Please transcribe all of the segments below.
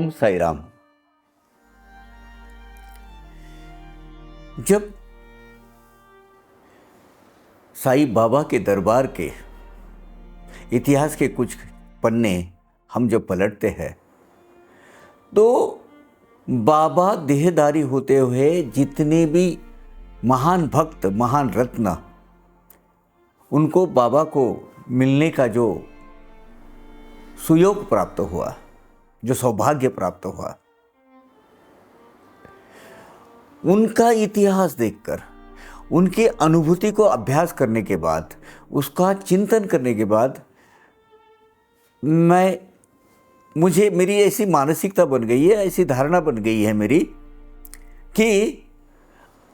ओम साई राम। जब साईं बाबा के दरबार के इतिहास के कुछ पन्ने हम जब पलटते हैं तो बाबा देहधारी होते हुए जितने भी महान भक्त, महान रत्न, उनको बाबा को मिलने का जो सुयोग प्राप्त हुआ, जो सौभाग्य प्राप्त हुआ, उनका इतिहास देखकर, उनकी अनुभूति को अभ्यास करने के बाद, उसका चिंतन करने के बाद मेरी ऐसी मानसिकता बन गई है, ऐसी धारणा बन गई है मेरी कि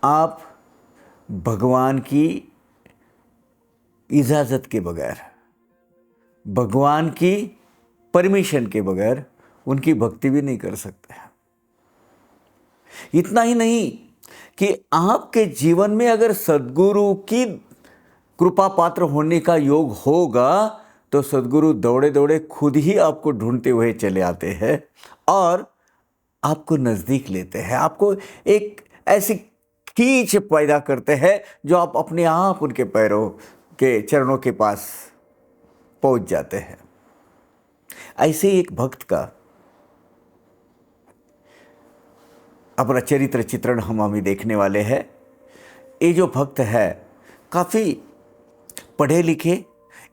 आप भगवान की इजाज़त के बगैर, भगवान की परमिशन के बगैर उनकी भक्ति भी नहीं कर सकते हैं। इतना ही नहीं कि आपके जीवन में अगर सद्गुरु की कृपा पात्र होने का योग होगा तो सद्गुरु दौड़े दौड़े खुद ही आपको ढूंढते हुए चले आते हैं और आपको नज़दीक लेते हैं, आपको एक ऐसी खींच पैदा करते हैं जो आप अपने आप उनके पैरों के चरणों के पास पहुंच जाते हैं। ऐसे एक भक्त का अपना चरित्र चित्रण हम अभी देखने वाले हैं। ये जो भक्त है काफ़ी पढ़े लिखे,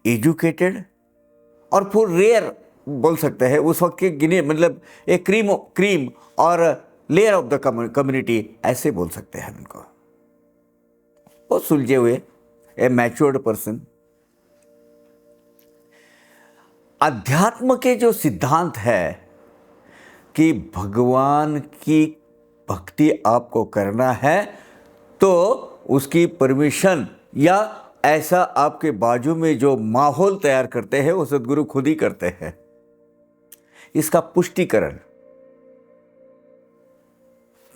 एजुकेटेड और फुल रेयर बोल सकते हैं उस वक्त के गिने, मतलब एक क्रीम और लेयर ऑफ द कम्युनिटी ऐसे बोल सकते हैं उनको। बहुत सुलझे हुए, ए मैच्योर्ड पर्सन। अध्यात्म के जो सिद्धांत है कि भगवान की भक्ति आपको करना है तो उसकी परमिशन या ऐसा आपके बाजू में जो माहौल तैयार करते हैं वो सद्गुरु खुद ही करते हैं। इसका पुष्टिकरण,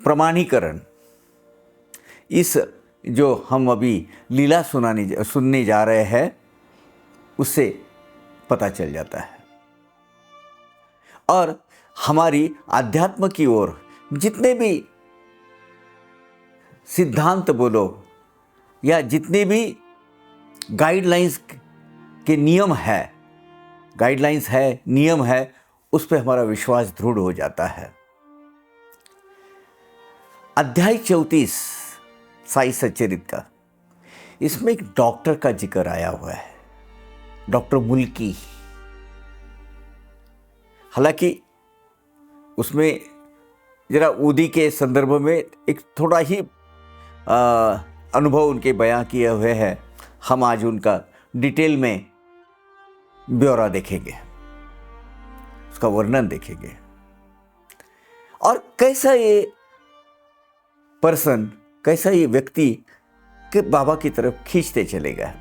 प्रमाणीकरण इस जो हम अभी लीला सुनने जा रहे हैं उससे पता चल जाता है। और हमारी अध्यात्म की ओर जितने भी सिद्धांत बोलो या जितने भी गाइडलाइंस के नियम है, नियम है, उस पर हमारा विश्वास दृढ़ हो जाता है। अध्याय 34 साई सच्चरित्र का, इसमें एक डॉक्टर का जिक्र आया हुआ है, डॉक्टर मुल्की। हालांकि उसमें जरा उदी के संदर्भ में एक थोड़ा ही अनुभव उनके बयां किए हुए हैं। हम आज उनका डिटेल में ब्यौरा देखेंगे, उसका वर्णन देखेंगे और कैसा ये पर्सन, कैसा ये व्यक्ति के बाबा की तरफ खींचते चलेगा।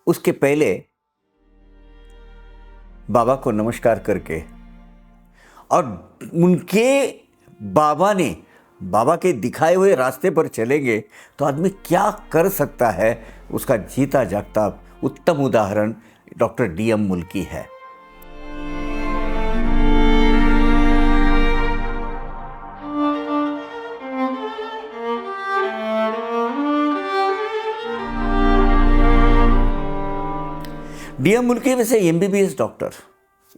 उसके पहले बाबा को नमस्कार करके और उनके बाबा के दिखाए हुए रास्ते पर चलेंगे तो आदमी क्या कर सकता है, उसका जीता जागता उत्तम उदाहरण डॉक्टर DM मुल्की है। DM मुल्की वैसे MBBS डॉक्टर,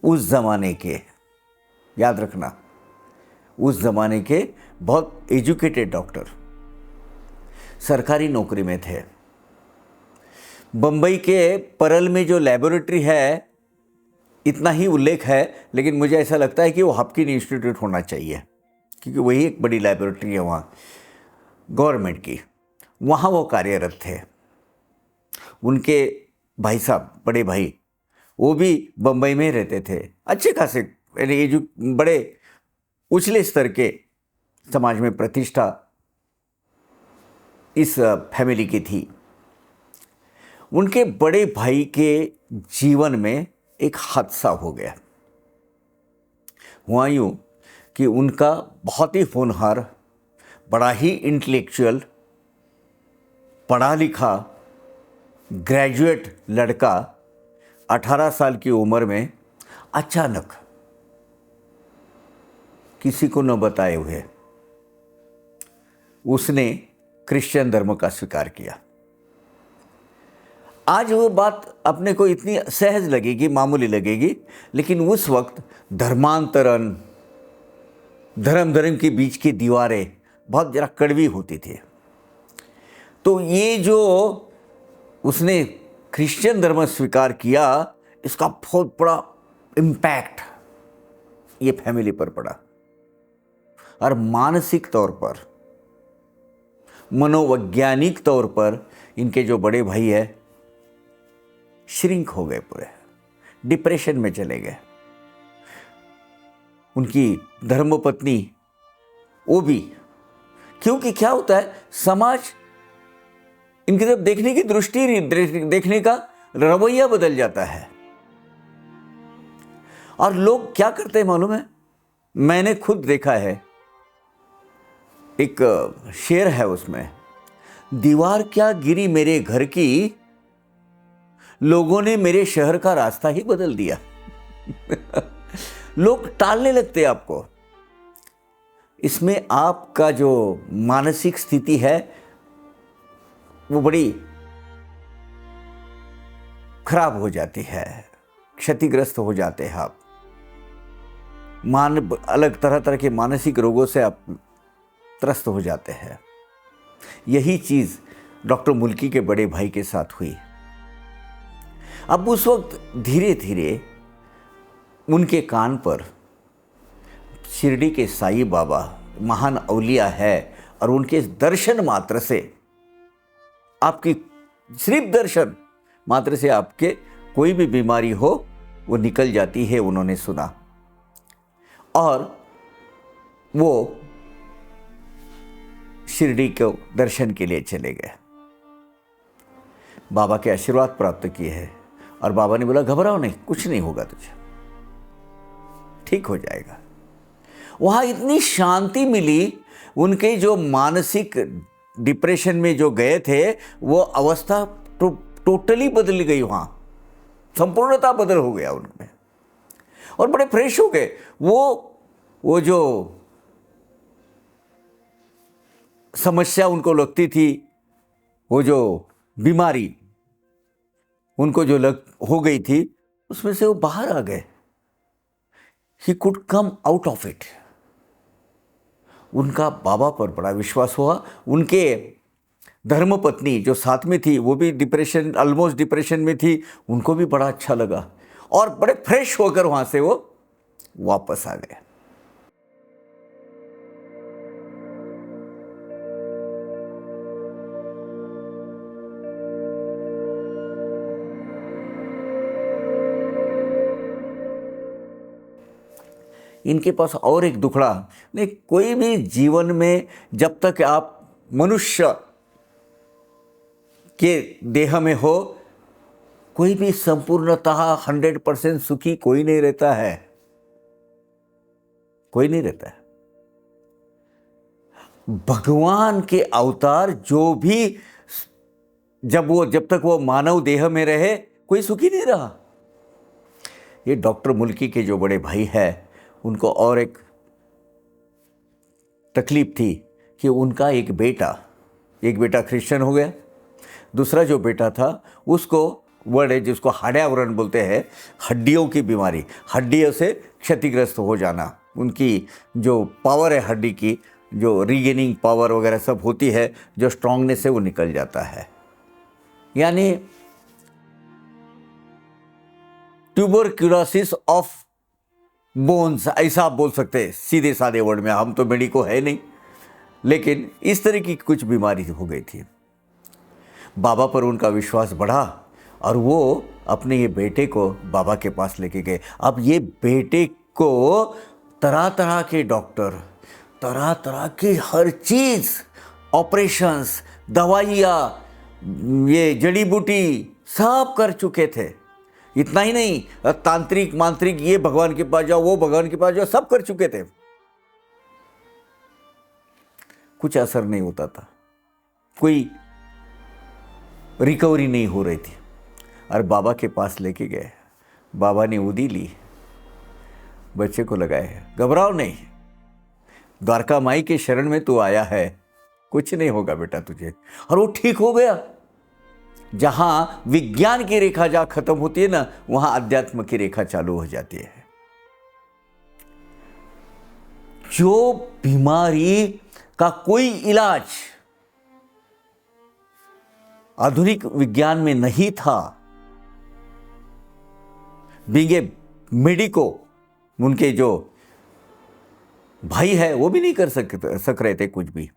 उस ज़माने के, याद रखना, उस ज़माने के बहुत एजुकेटेड डॉक्टर, सरकारी नौकरी में थे। बम्बई के परल में जो लेबोरेटरी है, इतना ही उल्लेख है, लेकिन मुझे ऐसा लगता है कि वो हॉपकिन इंस्टीट्यूट होना चाहिए क्योंकि वही एक बड़ी लेबोरेटरी है वहाँ गवर्नमेंट की। वहाँ वो कार्यरत थे। उनके भाई साहब, बड़े भाई, वो भी बम्बई में रहते थे। अच्छे खासे, ये जो बड़े उछले स्तर के समाज में प्रतिष्ठा इस फैमिली की थी। उनके बड़े भाई के जीवन में एक हादसा हो गया। हुआ यूँ कि उनका बहुत ही होनहार, बड़ा ही इंटेलेक्चुअल, पढ़ा लिखा ग्रेजुएट लड़का 18 साल की उम्र में अचानक किसी को न बताए हुए उसने क्रिश्चियन धर्म का स्वीकार किया। आज वो बात अपने को इतनी सहज लगेगी, मामूली लगेगी, लेकिन उस वक्त धर्मांतरण, धर्म के बीच की दीवारें बहुत जरा कड़वी होती थी। तो ये जो उसने क्रिश्चियन धर्म स्वीकार किया, इसका बहुत बड़ा इम्पैक्ट ये फैमिली पर पड़ा और मानसिक तौर पर, मनोवैज्ञानिक तौर पर इनके जो बड़े भाई है श्रिंक हो गए, पूरे डिप्रेशन में चले गए। उनकी धर्मपत्नी वो भी, क्योंकि क्या होता है, समाज इनकी तरफ देखने की दृष्टि, देखने का रवैया बदल जाता है। और लोग क्या करते हैं मालूम है, मैंने खुद देखा है, एक शेर है उसमें, दीवार क्या गिरी मेरे घर की, लोगों ने मेरे शहर का रास्ता ही बदल दिया। लोग टालने लगते हैं आपको। इसमें आपका जो मानसिक स्थिति है वो बड़ी खराब हो जाती है, क्षतिग्रस्त हो जाते हैं आप। अलग तरह तरह के मानसिक रोगों से आप त्रस्त हो जाते हैं। यही चीज डॉक्टर मुल्की के बड़े भाई के साथ हुई। अब उस वक्त धीरे धीरे उनके कान पर शिरडी के साईं बाबा महान औलिया है, और उनके दर्शन मात्र से, आपकी सिर्फ दर्शन मात्र से आपके कोई भी बीमारी हो वो निकल जाती है, उन्होंने सुना। और वो शिरडी को दर्शन के लिए चले गए, बाबा के आशीर्वाद प्राप्त किए हैं। और बाबा ने बोला घबराओ नहीं, कुछ नहीं होगा तुझे, ठीक हो जाएगा। वहां इतनी शांति मिली, उनके जो मानसिक डिप्रेशन में जो गए थे वो अवस्था टोटली बदल गई, वहां संपूर्णता बदल हो गया उनमें, और बड़े फ्रेश हो गए। वो जो समस्या उनको लगती थी, वो जो बीमारी उनको जो हो गई थी, उसमें से वो बाहर आ गए। He could come out of it. उनका बाबा पर बड़ा विश्वास हुआ। उनके धर्मपत्नी जो साथ में थी वो भी डिप्रेशन, ऑलमोस्ट डिप्रेशन में थी, उनको भी बड़ा अच्छा लगा, और बड़े फ्रेश होकर वहां से वो वापस आ गए। इनके पास और एक दुखड़ा नहीं, कोई भी जीवन में जब तक आप मनुष्य के देह में हो, कोई भी संपूर्णतः 100% सुखी कोई नहीं रहता है, कोई नहीं रहता है। भगवान के अवतार जो भी, जब तक वो मानव देह में रहे, कोई सुखी नहीं रहा। ये डॉक्टर मुल्की के जो बड़े भाई है, उनको और एक तकलीफ थी कि उनका एक बेटा क्रिश्चियन हो गया, दूसरा जो बेटा था उसको वर्ड है जिसको हाड्यावरण बोलते हैं, हड्डियों की बीमारी, हड्डियों से क्षतिग्रस्त हो जाना। उनकी जो पावर है हड्डी की, जो रीगेनिंग पावर वगैरह सब होती है, जो स्ट्रांगनेस है वो निकल जाता है। यानी ट्यूबरक्यूलोसिस ऑफ बोन्स, ऐसा आप बोल सकते हैं सीधे साधे वर्ड में। हम तो मेडिको है नहीं, लेकिन इस तरह की कुछ बीमारी हो गई थी। बाबा पर उनका विश्वास बढ़ा और वो अपने ये बेटे को बाबा के पास लेके गए। अब ये बेटे को तरह तरह के डॉक्टर, तरह तरह की हर चीज़, ऑपरेशंस, दवाइयाँ, ये जड़ी बूटी सब कर चुके थे। इतना ही नहीं, तांत्रिक मांत्रिक, ये भगवान के पास जाओ, वो भगवान के पास जाओ, सब कर चुके थे। कुछ असर नहीं होता था, कोई रिकवरी नहीं हो रही थी। और बाबा के पास लेके गए, बाबा ने उदी ली बच्चे को लगाए, घबराओ नहीं, द्वारका माई के शरण में तू आया है, कुछ नहीं होगा बेटा तुझे। और वो ठीक हो गया। जहां विज्ञान की रेखा जहां खत्म होती है ना, वहां अध्यात्म की रेखा चालू हो जाती है। जो बीमारी का कोई इलाज आधुनिक विज्ञान में नहीं था, बींगे मेडिको, उनके जो भाई है वो भी नहीं कर सक रहे थे कुछ भी।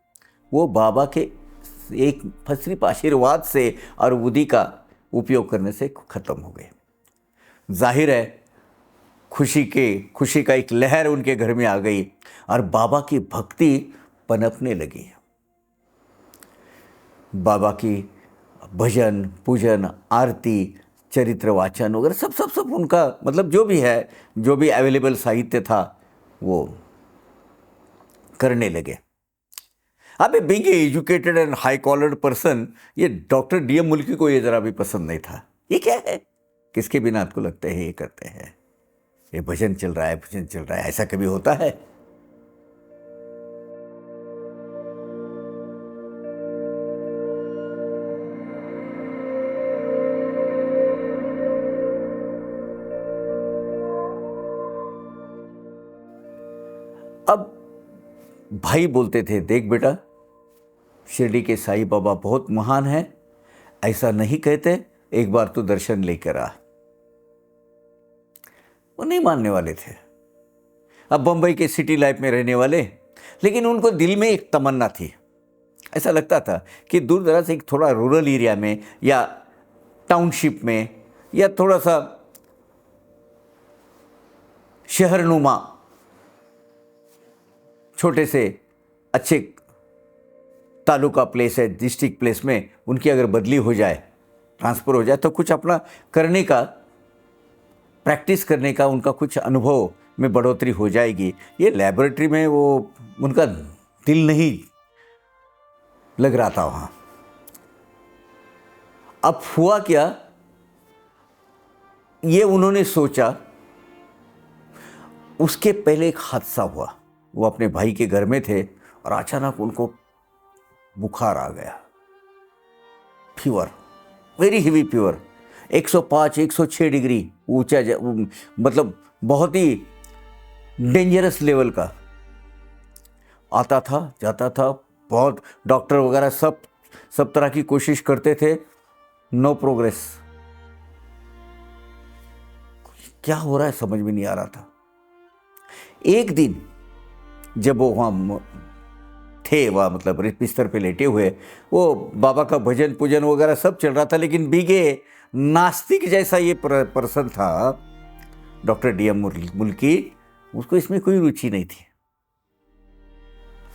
वो बाबा के एक सिर्फ आशीर्वाद से और बुद्धि का उपयोग करने से खत्म हो गए। जाहिर है खुशी का एक लहर उनके घर में आ गई और बाबा की भक्ति पनपने लगी। बाबा की भजन, पूजन, आरती, चरित्र वाचन वगैरह सब सब सब उनका मतलब जो भी है, जो भी अवेलेबल साहित्य था वो करने लगे। अब being educated and high collared person, ये डॉक्टर डीएम मुल्की को ये जरा भी पसंद नहीं था। ये क्या है, किसके बिना आपको लगता है ये करते हैं, ये भजन चल रहा है, भजन चल रहा है, ऐसा कभी होता है? अब भाई बोलते थे, देख बेटा, शिरडी के साईं बाबा बहुत महान है, ऐसा नहीं कहते, एक बार तू दर्शन लेकर आ। वो नहीं मानने वाले थे। अब बंबई के सिटी लाइफ में रहने वाले, लेकिन उनको दिल में एक तमन्ना थी। ऐसा लगता था कि दूर दराज एक थोड़ा रूरल एरिया में या टाउनशिप में या थोड़ा सा शहरनुमा छोटे से अच्छे तालुका प्लेस है, डिस्ट्रिक्ट प्लेस में उनकी अगर बदली हो जाए, ट्रांसफ़र हो जाए, तो कुछ अपना करने का, प्रैक्टिस करने का उनका कुछ अनुभव में बढ़ोतरी हो जाएगी। ये लैबोरेटरी में वो उनका दिल नहीं लग रहा था वहाँ। अब हुआ क्या, ये उन्होंने सोचा। उसके पहले एक हादसा हुआ। वो अपने भाई के घर में थे और अचानक उनको बुखार आ गया, fever, very heavy fever, 105 106 degree ऊंचा, मतलब बहुत ही डेंजरस लेवल का आता था जाता था। बहुत डॉक्टर वगैरह सब तरह की कोशिश करते थे, नो प्रोग्रेस। क्या हो रहा है समझ में नहीं आ रहा था। एक दिन जब वो वहाँ थे, वहाँ मतलब बिस्तर पे लेटे हुए, वो बाबा का भजन पूजन वगैरह सब चल रहा था, लेकिन बीगे नास्तिक जैसा ये पर्सन था डॉक्टर डीएम मुल्की, उसको इसमें कोई रुचि नहीं थी,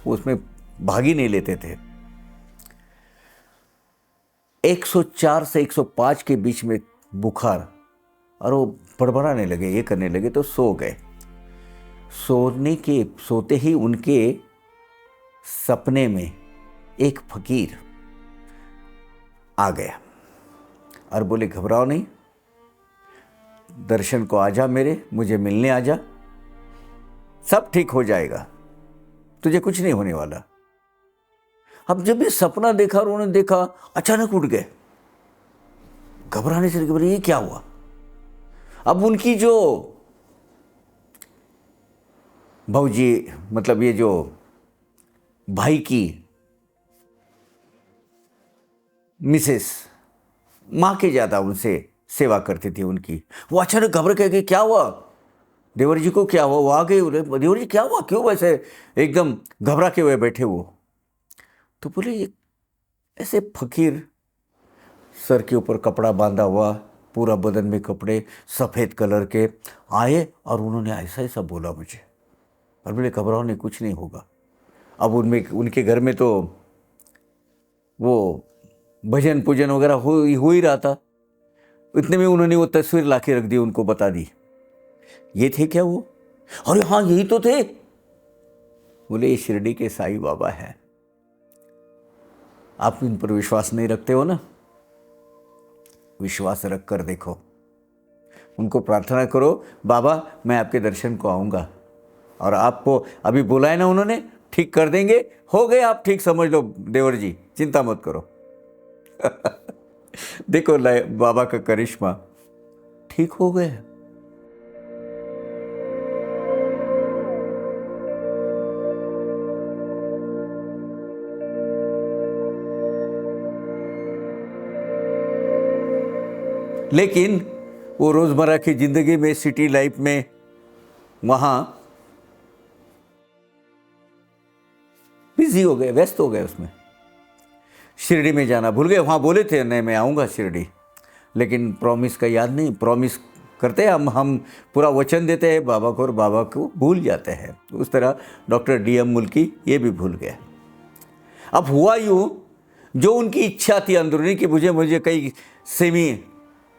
वो उसमें भाग ही नहीं लेते थे। 104 से 105 के बीच में बुखार, और वो बड़बड़ाने लगे, ये करने लगे, तो सो गए। सोते ही उनके सपने में एक फकीर आ गया और बोले, घबराओ नहीं, दर्शन को आजा, मुझे मिलने आजा, सब ठीक हो जाएगा, तुझे कुछ नहीं होने वाला। अब जब ये सपना देखा और उन्होंने देखा, अचानक उठ गए, घबराने से लगे, बोले ये क्या हुआ। अब उनकी जो भाऊजी, मतलब ये जो भाई की मिसेस, माँ के ज़्यादा उनसे सेवा करती थी उनकी, वो अचानक घबरा के, क्या हुआ देवर जी को, क्या हुआ। वो आ गए, बोले देवर जी क्या हुआ, क्यों वैसे एकदम घबरा के हुए बैठे वो। तो बोले ये ऐसे फकीर, सर के ऊपर कपड़ा बांधा हुआ, पूरा बदन में कपड़े, सफ़ेद कलर के आए और उन्होंने ऐसा ऐसा बोला मुझे, और बोले घबराओ नहीं, कुछ नहीं होगा। अब उनके घर में तो वो भजन पूजन वगैरह हो ही रहा था। इतने में उन्होंने वो तस्वीर लाके रख दी, उनको बता दी, ये थे क्या वो, अरे हाँ यही तो थे। बोले ये शिरडी के साईं बाबा है। आप इन पर विश्वास नहीं रखते हो ना, विश्वास रख कर देखो, उनको प्रार्थना करो, बाबा मैं आपके दर्शन को आऊँगा, और आपको अभी बुलाए ना उन्होंने, ठीक कर देंगे, हो गए आप ठीक समझ लो देवर जी, चिंता मत करो। देखो बाबा का करिश्मा, ठीक हो गए। लेकिन वो रोजमर्रा की जिंदगी में, सिटी लाइफ में, वहां बिजी हो गए, व्यस्त हो गए उसमें। शिरडी में जाना भूल गए। वहाँ बोले थे नहीं मैं आऊँगा शिरडी, लेकिन प्रॉमिस का याद नहीं। प्रॉमिस करते हैं हम पूरा वचन देते हैं बाबा को और बाबा को भूल जाते हैं। उस तरह डॉक्टर DM मुल्की ये भी भूल गए। अब हुआ यूँ, जो उनकी इच्छा थी अंदरूनी कि मुझे कहीं सेमी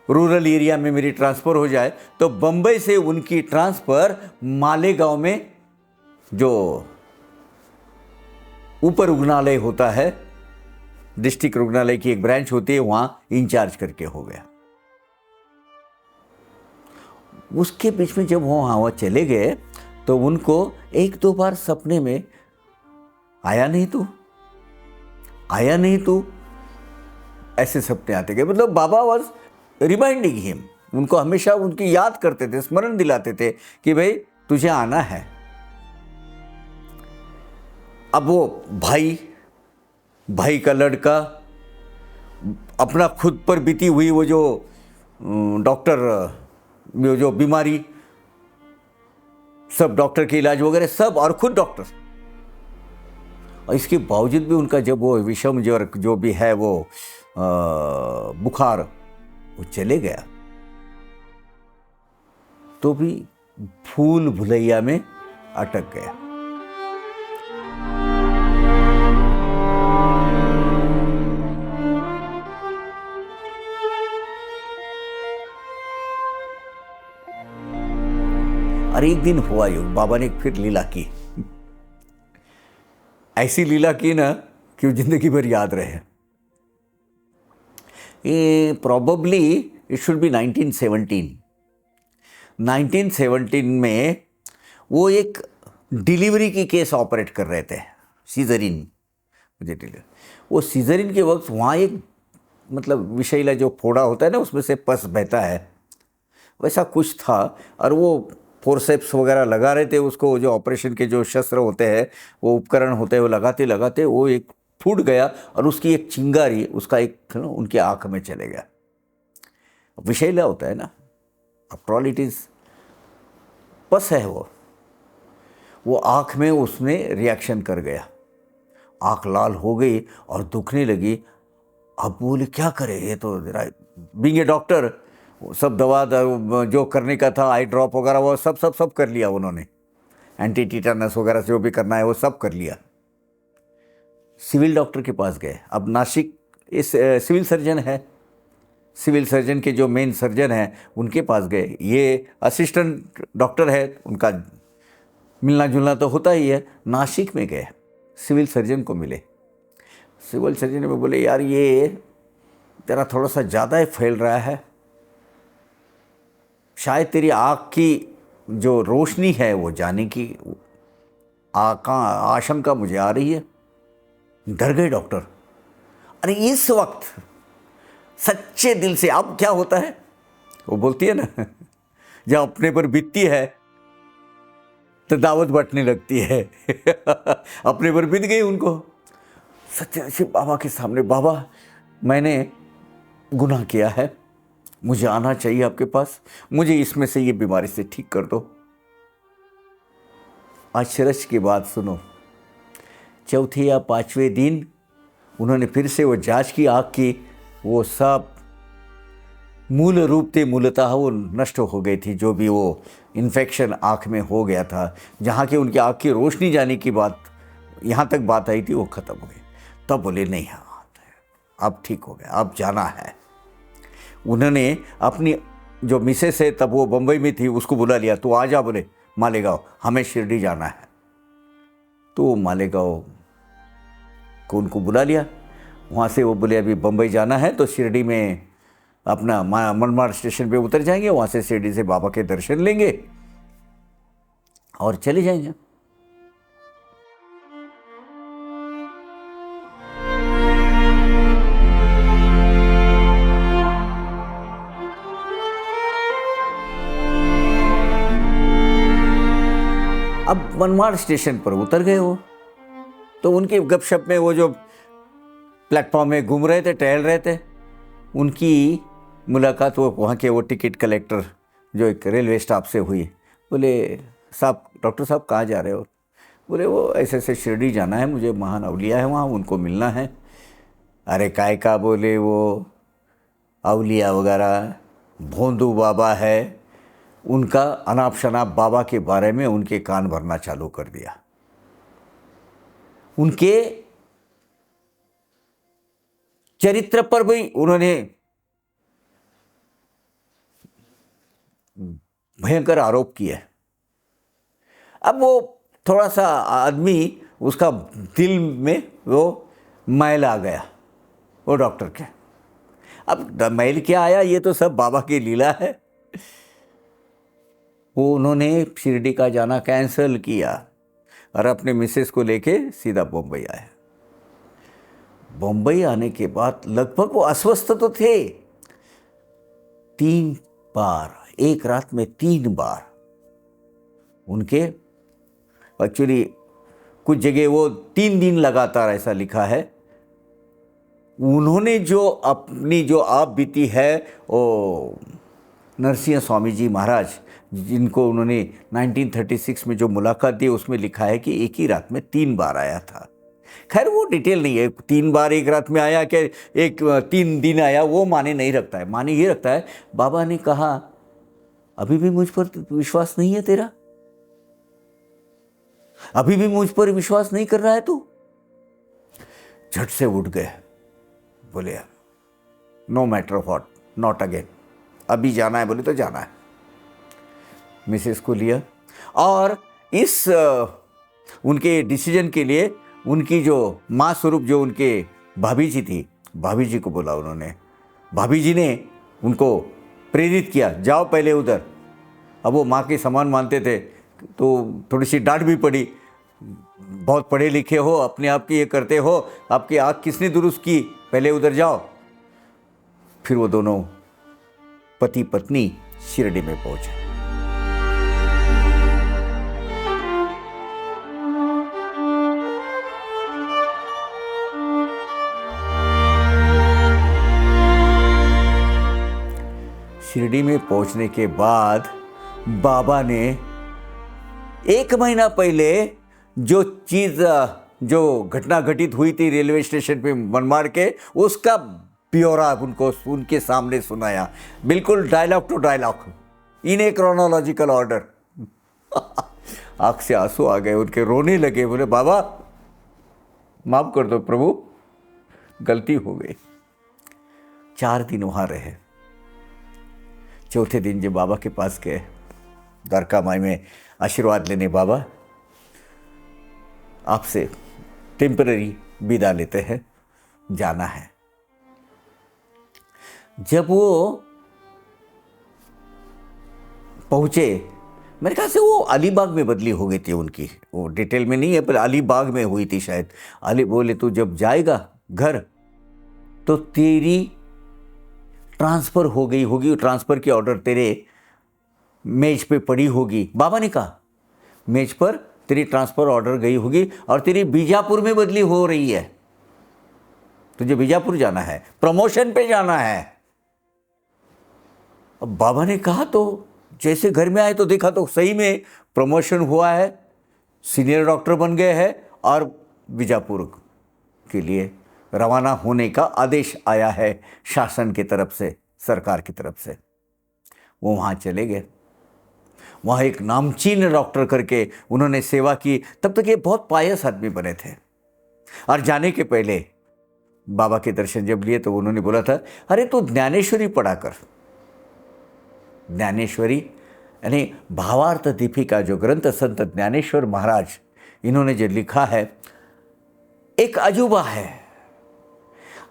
रूरल एरिया में मेरी ट्रांसफ़र हो जाए, तो बम्बई से उनकी ट्रांसफ़र मालेगांव में, जो ऊपर रुग्णालय होता है, डिस्ट्रिक्ट रुग्णालय की एक ब्रांच होती है, वहां इंचार्ज करके हो गया। उसके बीच में जब वहां चले गए तो उनको 1-2 बार सपने में आया नहीं तू, ऐसे सपने आते गए। मतलब बाबा वॉज रिमाइंडिंग हिम, उनको हमेशा उनकी याद करते थे, स्मरण दिलाते थे कि भाई तुझे आना है। अब वो भाई का लड़का, अपना खुद पर बीती हुई वो जो डॉक्टर, जो बीमारी, सब डॉक्टर के इलाज वगैरह सब, और खुद डॉक्टर, और इसके बावजूद भी उनका जब वो विषम ज्वर जो भी है वो बुखार वो चले गया, तो भी भूल भुलैया में अटक गया। और एक दिन हुआ योग, बाबा ने फिर लीला की, ऐसी लीला की ना कि वो जिंदगी भर याद रहे। ये प्रोबेबली इट शुड बी 1917 में वो एक डिलीवरी की केस ऑपरेट कर रहे थे, सीजरिन, वो सीजरिन के वक्त वहाँ एक मतलब विषैला जो फोड़ा होता है ना, उसमें से पस बहता है, वैसा कुछ था। और वो फोरसेप्स वगैरह लगा रहे थे उसको, जो ऑपरेशन के जो शस्त्र होते हैं, वो उपकरण होते हैं, वो लगाते वो एक फूट गया और उसकी एक चिंगारी, उसका एक उनकी आँख में चले गया। विषैला होता है ना, आफ्टर ऑल इट इज़ पस है, वो आँख में उसने रिएक्शन कर गया, आँख लाल हो गई और दुखने लगी। अब बोले क्या करे, ये तो बीइंग ए डॉक्टर सब दवा जो करने का था, आई ड्रॉप वगैरह वो सब कर लिया उन्होंने, एंटी टीटानस वगैरह जो भी करना है वो सब कर लिया। सिविल डॉक्टर के पास गए। अब नासिक इस सिविल सर्जन है, सिविल सर्जन के जो मेन सर्जन हैं उनके पास गए। ये असिस्टेंट डॉक्टर है, उनका मिलना जुलना तो होता ही है। नासिक में गए, सिविल सर्जन को मिले। सिविल सर्जन में बोले यार ये तेरा थोड़ा सा ज़्यादा ही फैल रहा है, शायद तेरी आँख की जो रोशनी है वो जाने की आशंका मुझे आ रही है। डर गए डॉक्टर। अरे इस वक्त सच्चे दिल से, अब क्या होता है वो बोलती है ना, जब अपने पर बीतती है तो दावत बंटने लगती है। अपने पर बीत गई उनको। सच्चे शिव बाबा के सामने, बाबा मैंने गुनाह किया है, मुझे आना चाहिए आपके पास, मुझे इसमें से ये बीमारी से ठीक कर दो। आश्चर्य की बात सुनो, चौथे या 5वें दिन उन्होंने फिर से वो जांच की आँख की, वो सब मूल रूप से मूलतः वो नष्ट हो गई थी। जो भी वो इन्फेक्शन आँख में हो गया था, जहाँ की उनकी आँख की रोशनी जाने की बात, यहाँ तक बात आई थी, वो ख़त्म हो गई। तब बोले नहीं, हाँ अब ठीक हो गया, अब जाना है। उन्होंने अपनी जो मिसेस है, तब वो बम्बई में थी, उसको बुला लिया, तो आ जा, बोले मालेगांव हमें शिरडी जाना है। तो मालेगांव को उनको बुला लिया। वहाँ से वो बोले अभी बम्बई जाना है, तो शिरडी में अपना मनमाड़ स्टेशन पे उतर जाएंगे, वहाँ से शिरडी से बाबा के दर्शन लेंगे और चले जाएंगे। अब मनमाड़ स्टेशन पर उतर गए वो, तो उनके गपशप में वो जो प्लेटफॉर्म में घूम रहे थे, टहल रहे थे, उनकी मुलाकात वो वहाँ के वो टिकट कलेक्टर जो एक रेलवे स्टाफ से हुई। बोले साहब, डॉक्टर साहब कहाँ जा रहे हो? बोले वो ऐसे ऐसे शिरडी जाना है मुझे, महान अवलिया है वहाँ, उनको मिलना है। अरे काय का? बोले वो अवलिया वगैरह भोंदू बाबा है, उनका अनाप शनाप बाबा के बारे में उनके कान भरना चालू कर दिया। उनके चरित्र पर भी उन्होंने भयंकर आरोप किए। अब वो थोड़ा सा आदमी, उसका दिल में वो मैल आ गया वो डॉक्टर के। अब मैल क्या आया, ये तो सब बाबा की लीला है। वो उन्होंने शिरडी का जाना कैंसिल किया और अपने मिसेस को लेके सीधा बम्बई आए। बम्बई आने के बाद लगभग वो अस्वस्थ तो थे, 3 बार, एक रात में 3 बार उनके, एक्चुअली कुछ जगह वो 3 दिन लगातार ऐसा लिखा है। उन्होंने जो अपनी जो आप बीती है, वो नरसिंह स्वामी जी महाराज, जिनको उन्होंने 1936 में जो मुलाकात दी, उसमें लिखा है कि एक ही रात में 3 बार आया था। खैर वो डिटेल नहीं है, 3 बार एक रात में आया कि एक 3 दिन आया, वो माने नहीं रखता है। माने ये रखता है, बाबा ने कहा अभी भी मुझ पर विश्वास नहीं है तेरा, अभी भी मुझ पर विश्वास नहीं कर रहा है तू? झट से उठ गए, बोले no matter what, not again, अभी जाना है बोले तो जाना है। मिसेस को लिया और इस उनके डिसीजन के लिए उनकी जो माँ स्वरूप जो उनके भाभी जी थी, भाभी जी को बोला उन्होंने। भाभी जी ने उनको प्रेरित किया, जाओ पहले उधर। अब वो माँ के समान मानते थे, तो थोड़ी सी डांट भी पड़ी, बहुत पढ़े लिखे हो, अपने आप की ये करते हो, आपकी आँख किसने दुरुस्त की, पहले उधर जाओ। फिर वो दोनों पति पत्नी शिरडी में पहुंचे। शिरडी में पहुंचने के बाद बाबा ने 1 महीना पहले जो चीज़, जो घटना घटित हुई थी रेलवे स्टेशन पे मनमाड़ के, उसका ब्यौरा उनको उनके सामने सुनाया, बिल्कुल dialogue to dialogue, in a chronological order. आँख से आंसू आ गए उनके, रोने लगे, बोले बाबा माफ़ कर दो प्रभु, गलती हो गई। 4 दिन वहाँ रहे। चौथे दिन जब बाबा के पास गए, द्वारका माई में आशीर्वाद लेने, बाबा आपसे टेम्पररी विदा लेते हैं, जाना है। जब वो पहुँचे, मेरे ख्याल से वो अलीबाग में बदली हो गई थी उनकी, वो डिटेल में नहीं है पर अलीबाग में हुई थी शायद। अली बोले तू जब जाएगा घर तो तेरी ट्रांसफ़र हो गई होगी, ट्रांसफ़र की ऑर्डर तेरे मेज पे पड़ी होगी। बाबा ने कहा मेज पर तेरी ट्रांसफ़र ऑर्डर गई होगी और तेरी बीजापुर में बदली हो रही है, तुझे बीजापुर जाना है, प्रमोशन पे जाना है। अब बाबा ने कहा तो जैसे घर में आए तो देखा तो सही में प्रमोशन हुआ है, सीनियर डॉक्टर बन गए हैं और बीजापुर के लिए रवाना होने का आदेश आया है शासन की तरफ से, सरकार की तरफ से। वो वहाँ चले गए। वहाँ एक नामचीन डॉक्टर करके उन्होंने सेवा की। तब तक ये बहुत पायस आदमी बने थे। और जाने के पहले बाबा के दर्शन जब लिए तो उन्होंने बोला था, अरे तू ज्ञानेश्वरी पढ़ा कर। ज्ञानेश्वरी यानी भावार्थ दीपिका, जो ग्रंथ संत ज्ञानेश्वर महाराज इन्होंने जो लिखा है, एक अजूबा है।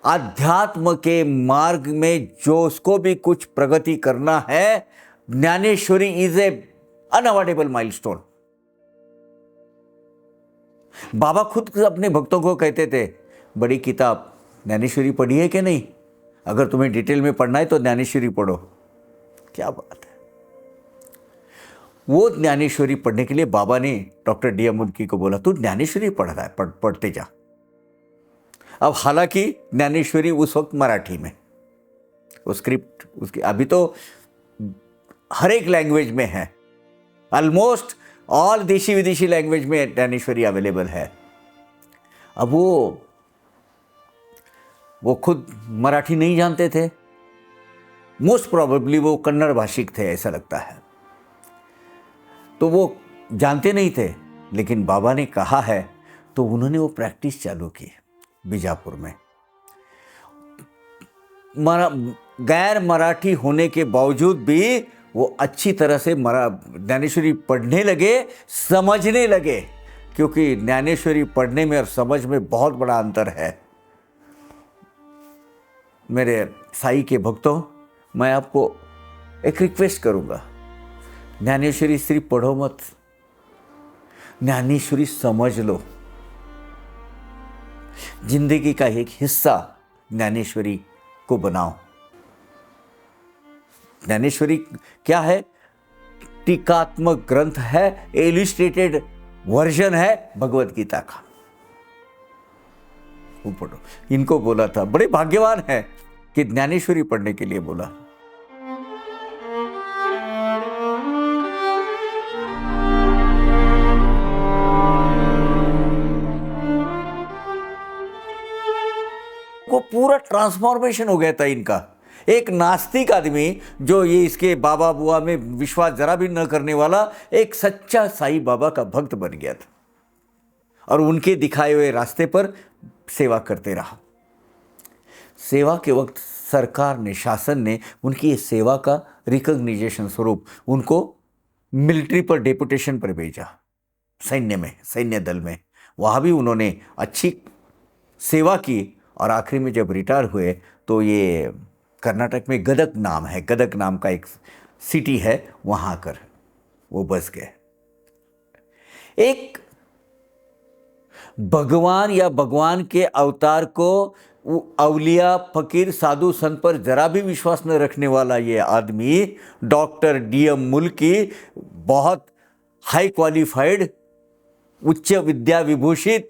अध्यात्म के मार्ग में जो उसको भी कुछ प्रगति करना है, Dnyaneshwari is a unavoidable milestone. बाबा खुद अपने भक्तों को कहते थे, बड़ी किताब ज्ञानेश्वरी पढ़ी है कि नहीं? अगर तुम्हें डिटेल में पढ़ना है तो ज्ञानेश्वरी पढ़ो। क्या बात है। वो ज्ञानेश्वरी पढ़ने के लिए बाबा ने डॉक्टर डी.एम. मुल्की को बोला, तू ज्ञानेश्वरी पढ़ रहा है, पढ़ते जा। अब हालांकि ज्ञानेश्वरी उस वक्त मराठी में, वो स्क्रिप्ट उसकी अभी तो हर एक लैंग्वेज में है, ऑलमोस्ट ऑल देशी विदेशी लैंग्वेज में ज्ञानेश्वरी अवेलेबल है। अब वो खुद मराठी नहीं जानते थे, मोस्ट प्रोबेबली वो कन्नड़ भाषिक थे ऐसा लगता है, तो वो जानते नहीं थे। लेकिन बाबा ने कहा है तो उन्होंने वो प्रैक्टिस चालू की बीजापुर में। गैर मराठी होने के बावजूद भी वो अच्छी तरह से ज्ञानेश्वरी पढ़ने लगे, समझने लगे, क्योंकि ज्ञानेश्वरी पढ़ने में और समझ में बहुत बड़ा अंतर है। मेरे साईं के भक्तों, मैं आपको एक रिक्वेस्ट करूंगा, ज्ञानेश्वरी सिर्फ पढ़ो मत, ज्ञानेश्वरी समझ लो। जिंदगी का एक हिस्सा ज्ञानेश्वरी को बनाओ। ज्ञानेश्वरी क्या है? टीकात्मक ग्रंथ है, इलस्ट्रेटेड वर्जन है भगवत गीता का। वो पढ़ो। इनको बोला था, बड़े भाग्यवान है कि ज्ञानेश्वरी पढ़ने के लिए बोला। को पूरा ट्रांसफॉर्मेशन हो गया था इनका। एक नास्तिक आदमी जो ये इसके बाबा बुआ में विश्वास जरा भी न करने वाला, एक सच्चा साईं बाबा का भक्त बन गया था और उनके दिखाए हुए रास्ते पर सेवा करते रहा। सेवा के वक्त सरकार ने, शासन ने उनकी इस सेवा का रिकॉग्निशन स्वरूप उनको मिलिट्री पर डेपुटेशन पर भेजा, सैन्य दल में। वहाँ भी उन्होंने अच्छी सेवा की और आखिरी में जब रिटायर हुए तो ये कर्नाटक में गदक नाम है, गदक नाम का एक सिटी है, वहाँ आकर वो बस गए। एक भगवान या भगवान के अवतार को अवलिया, फकीर, साधु संत पर जरा भी विश्वास न रखने वाला ये आदमी डॉक्टर डी.एम. मुल्की, बहुत हाई क्वालिफाइड, उच्च विद्या विभूषित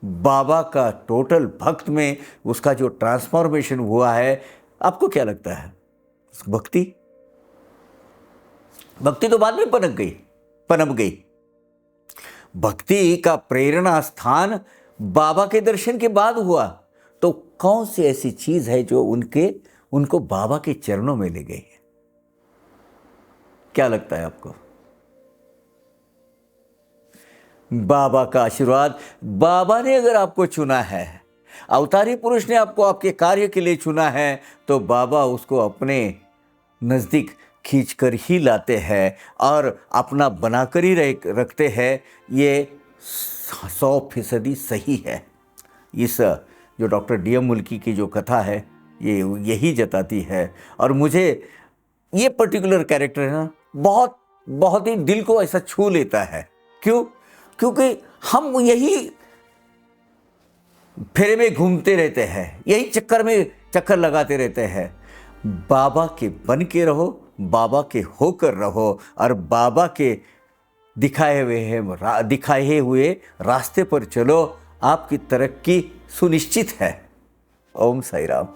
बाबा का टोटल भक्त में उसका जो ट्रांसफॉर्मेशन हुआ है, आपको क्या लगता है? भक्ति तो बाद में पनप गई। भक्ति का प्रेरणा स्थान बाबा के दर्शन के बाद हुआ। तो कौन सी ऐसी चीज है जो उनको बाबा के चरणों में ले गई है? क्या लगता है आपको? बाबा का आशीर्वाद। बाबा ने अगर आपको चुना है, अवतारी पुरुष ने आपको आपके कार्य के लिए चुना है, तो बाबा उसको अपने नज़दीक खींचकर ही लाते हैं और अपना बनाकर ही रखते हैं। ये 100% सही है। इस जो डॉक्टर डी.एम. मुल्की की जो कथा है, ये यही जताती है। और मुझे ये पर्टिकुलर कैरेक्टर है ना, बहुत ही दिल को ऐसा छू लेता है। क्यों? क्योंकि हम यही फेरे में घूमते रहते हैं, यही चक्कर लगाते रहते हैं। बाबा के बन के रहो, बाबा के होकर रहो और बाबा के दिखाए हुए रास्ते पर चलो, आपकी तरक्की सुनिश्चित है। ओम साई राम।